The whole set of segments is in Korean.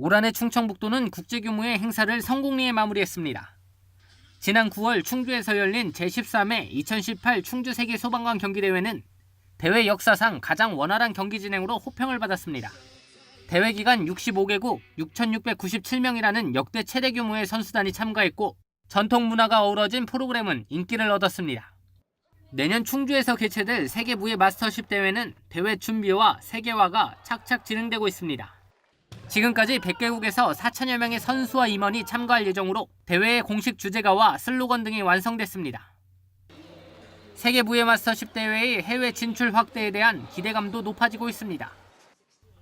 올 한해 충청북도는 국제규모의 행사를 성공리에 마무리했습니다. 지난 9월 충주에서 열린 제13회 2018 충주 세계 소방관 경기대회는 대회 역사상 가장 원활한 경기 진행으로 호평을 받았습니다. 대회 기간 65개국 6,697명이라는 역대 최대 규모의 선수단이 참가했고 전통 문화가 어우러진 프로그램은 인기를 얻었습니다. 내년 충주에서 개최될 세계 무예 마스터십 대회는 대회 준비와 세계화가 착착 진행되고 있습니다. 지금까지 100개국에서 4천여 명의 선수와 임원이 참가할 예정으로 대회의 공식 주제가와 슬로건 등이 완성됐습니다. 세계 무예 마스터십 대회의 해외 진출 확대에 대한 기대감도 높아지고 있습니다.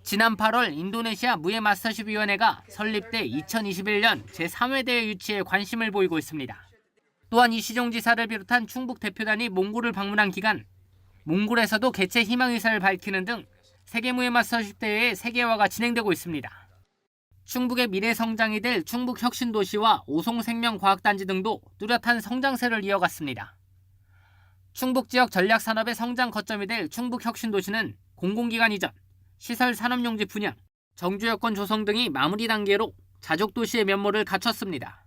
지난 8월 인도네시아 무예 마스터십 위원회가 설립돼 2021년 제3회 대회 유치에 관심을 보이고 있습니다. 또한 이시종 지사를 비롯한 충북 대표단이 몽골을 방문한 기간 몽골에서도 개최 희망 의사를 밝히는 등 세계 무예 마스터십 대회의 세계화가 진행되고 있습니다. 충북의 미래 성장이 될 충북 혁신도시와 오송생명과학단지 등도 뚜렷한 성장세를 이어갔습니다. 충북 지역 전략산업의 성장 거점이 될 충북 혁신도시는 공공기관 이전, 시설 산업용지 분양, 정주 여건 조성 등이 마무리 단계로 자족도시의 면모를 갖췄습니다.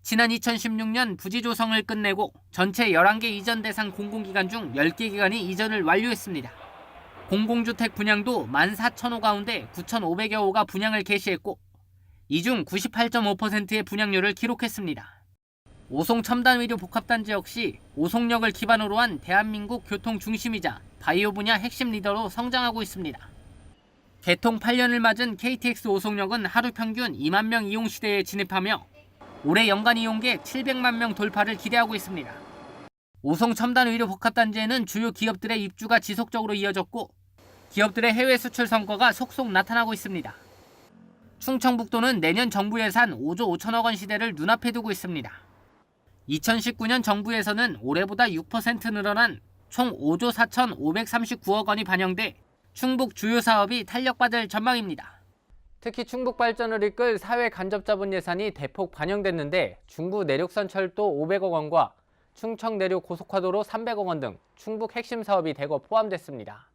지난 2016년 부지 조성을 끝내고 전체 11개 이전 대상 공공기관 중 10개 기관이 이전을 완료했습니다. 공공주택 분양도 14,000호 가운데 9,500여 호가 분양을 개시했고 이 중 98.5%의 분양률을 기록했습니다. 오송 첨단의료 복합단지 역시 오송역을 기반으로 한 대한민국 교통 중심이자 바이오 분야 핵심 리더로 성장하고 있습니다. 개통 8년을 맞은 KTX 오송역은 하루 평균 2만 명 이용 시대에 진입하며 올해 연간 이용객 700만 명 돌파를 기대하고 있습니다. 오송 첨단의료 복합단지에는 주요 기업들의 입주가 지속적으로 이어졌고 기업들의 해외 수출 성과가 속속 나타나고 있습니다. 충청북도는 내년 정부 예산 5조 5천억 원 시대를 눈앞에 두고 있습니다. 2019년 정부 예산은 올해보다 6% 늘어난 총 5조 4,539억 원이 반영돼 충북 주요 사업이 탄력받을 전망입니다. 특히 충북 발전을 이끌 사회 간접자본 예산이 대폭 반영됐는데 중부 내륙선 철도 500억 원과 충청 내륙 고속화도로 300억 원 등 충북 핵심 사업이 대거 포함됐습니다.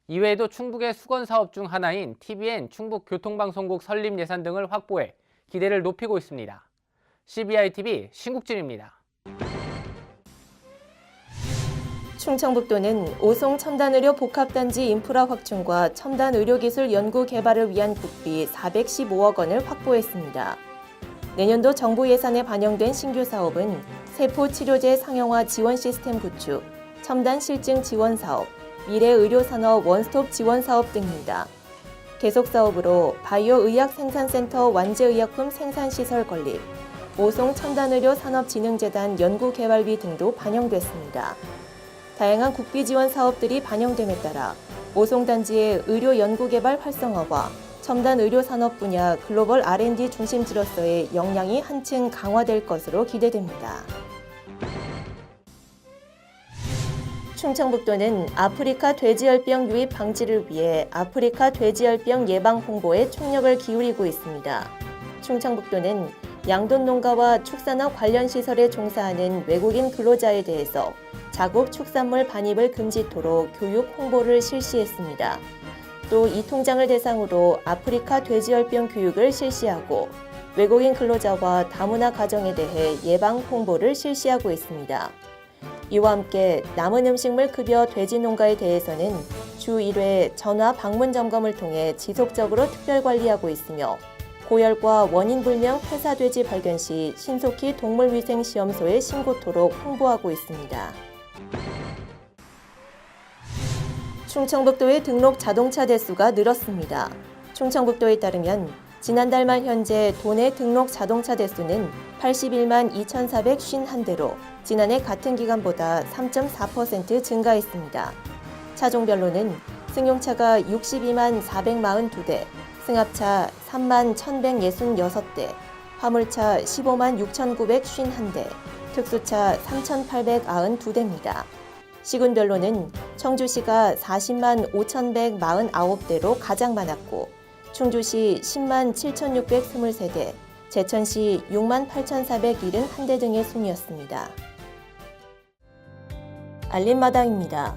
이외에도 충북의 수건 사업 중 하나인 TVN 충북교통방송국 설립 예산 등을 확보해 기대를 높이고 있습니다. CBI-TV 신국진입니다. 충청북도는 오송 첨단의료 복합단지 인프라 확충과 첨단의료기술 연구 개발을 위한 국비 415억 원을 확보했습니다. 내년도 정부 예산에 반영된 신규 사업은 세포치료제 상용화 지원 시스템 구축, 첨단 실증 지원 사업, 미래의료산업 원스톱 지원 사업 등입니다. 계속 사업으로 바이오의학 생산센터 완제의약품 생산시설 건립, 오송 첨단의료 산업진흥재단 연구개발비 등도 반영됐습니다. 다양한 국비 지원 사업들이 반영됨에 따라 오송단지의 의료 연구개발 활성화와 첨단 의료 산업 분야 글로벌 R&D 중심지로서의 역량이 한층 강화될 것으로 기대됩니다. 충청북도는 아프리카 돼지열병 유입 방지를 위해 아프리카 돼지열병 예방 홍보에 총력을 기울이고 있습니다. 충청북도는 양돈 농가와 축산업 관련 시설에 종사하는 외국인 근로자에 대해서 자국 축산물 반입을 금지토록 교육 홍보를 실시했습니다. 또 이 통장을 대상으로 아프리카 돼지열병 교육을 실시하고 외국인 근로자와 다문화 가정에 대해 예방 홍보를 실시하고 있습니다. 이와 함께 남은 음식물 급여 돼지 농가에 대해서는 주 1회 전화 방문 점검을 통해 지속적으로 특별 관리하고 있으며 고열과 원인 불명 폐사 돼지 발견 시 신속히 동물위생시험소에 신고토록 홍보하고 있습니다. 충청북도의 등록 자동차 대수가 늘었습니다. 충청북도에 따르면 지난달 말 현재 도내 등록 자동차 대수는 81만 2,451대로 지난해 같은 기간보다 3.4% 증가했습니다. 차종별로는 승용차가 62만 442대, 승합차 3만 1,166대, 화물차 15만 6,951대, 특수차 3,892대입니다. 시군별로는 청주시가 40만 5,149대로 가장 많았고 충주시 10만 7,623대, 제천시 6만 8,471대 등의 순이었습니다. 알림마당입니다.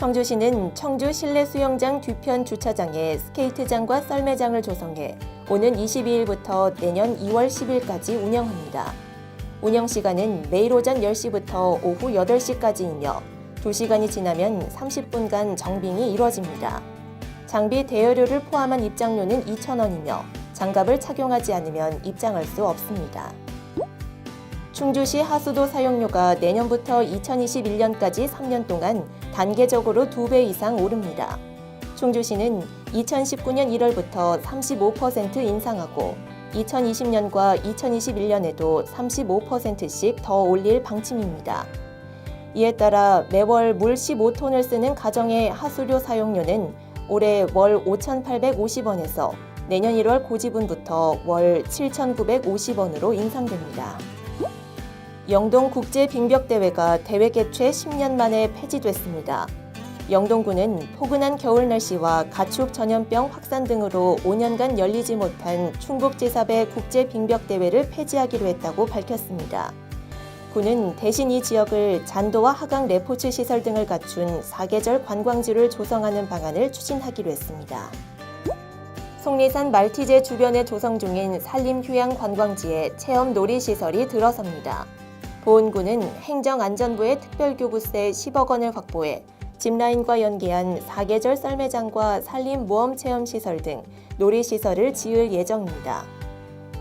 청주시는 청주 실내 수영장 뒤편 주차장에 스케이트장과 썰매장을 조성해 오는 22일부터 내년 2월 10일까지 운영합니다. 운영 시간은 매일 오전 10시부터 오후 8시까지이며 2시간이 지나면 30분간 정빙이 이뤄집니다. 장비 대여료를 포함한 입장료는 2,000원이며 장갑을 착용하지 않으면 입장할 수 없습니다. 충주시 하수도 사용료가 내년부터 2021년까지 3년 동안 단계적으로 2배 이상 오릅니다. 충주시는 2019년 1월부터 35% 인상하고 2020년과 2021년에도 35%씩 더 올릴 방침입니다. 이에 따라 매월 물 15톤을 쓰는 가정의 하수료 사용료는 올해 월 5,850원에서 내년 1월 고지분부터 월 7,950원으로 인상됩니다. 영동국제빙벽대회가 대회 개최 10년 만에 폐지됐습니다. 영동구는 포근한 겨울 날씨와 가축 전염병 확산 등으로 5년간 열리지 못한 충북 제4회 국제빙벽대회를 폐지하기로 했다고 밝혔습니다. 구는 대신 이 지역을 잔도와 하강 레포츠 시설 등을 갖춘 사계절 관광지를 조성하는 방안을 추진하기로 했습니다. 속리산 말티제 주변에 조성 중인 산림휴양 관광지에 체험 놀이시설이 들어섭니다. 보은구는 행정안전부의 특별교부세 10억 원을 확보해 짚라인과 연계한 사계절 썰매장과 산림모험체험시설 등 놀이시설을 지을 예정입니다.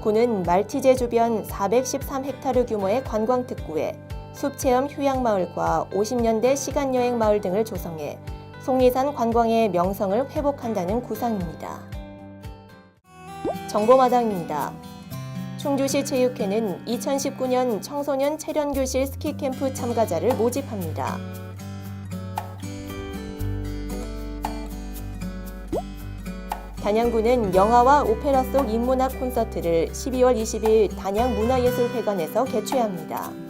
구는 말티제 주변 413헥타르 규모의 관광특구에 숲체험 휴양마을과 50년대 시간여행마을 등을 조성해 속리산 관광의 명성을 회복한다는 구상입니다. 정보마당입니다. 충주시 체육회는 2019년 청소년 체련교실 스키캠프 참가자를 모집합니다. 단양구는 영화와 오페라 속 인문학 콘서트를 12월 20일 단양문화예술회관에서 개최합니다.